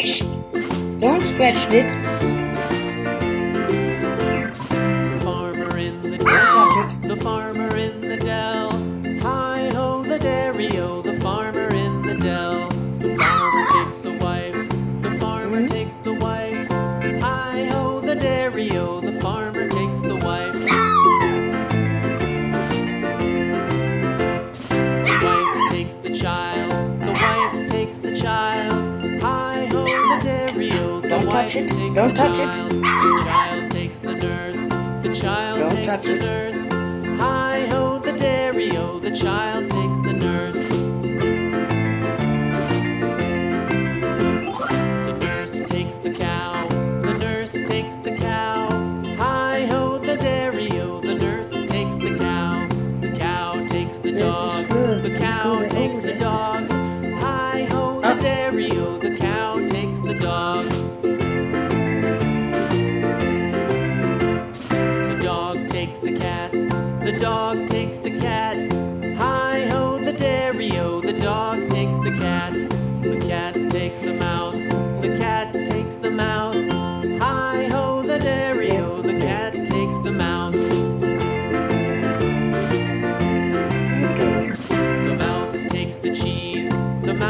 Hey, shh! Don't scratch it. The farmer in the Don't touch dell, it. the farmer in the dell. Hi-ho the dairy-o, the farmer in the dell. The farmer takes the wife, the farmer takes the wife. Hi-ho the dairy-o, the farmer takes the wife. The wife takes the child, the wife takes the child. Hi-ho the dairy-o, the Don't wife touch it. takes Don't the touch it. child. The child takes the nurse, the child Don't takes touch the it. nurse. Hi-ho the dairy-o, the child takes the nurse. The nurse takes the cow, the nurse takes the cow. Hi-ho the dairy-o, the nurse takes the cow. The cow takes the This is dog, good. the cow Good. takes Oh, the this is dog. good. Hi-ho the dairy-o, the cow takes the dog. The dog takes the cat, the dog takes the cat. Hi-ho the dairy-o, the dog takes the cat. The cat takes the mouse.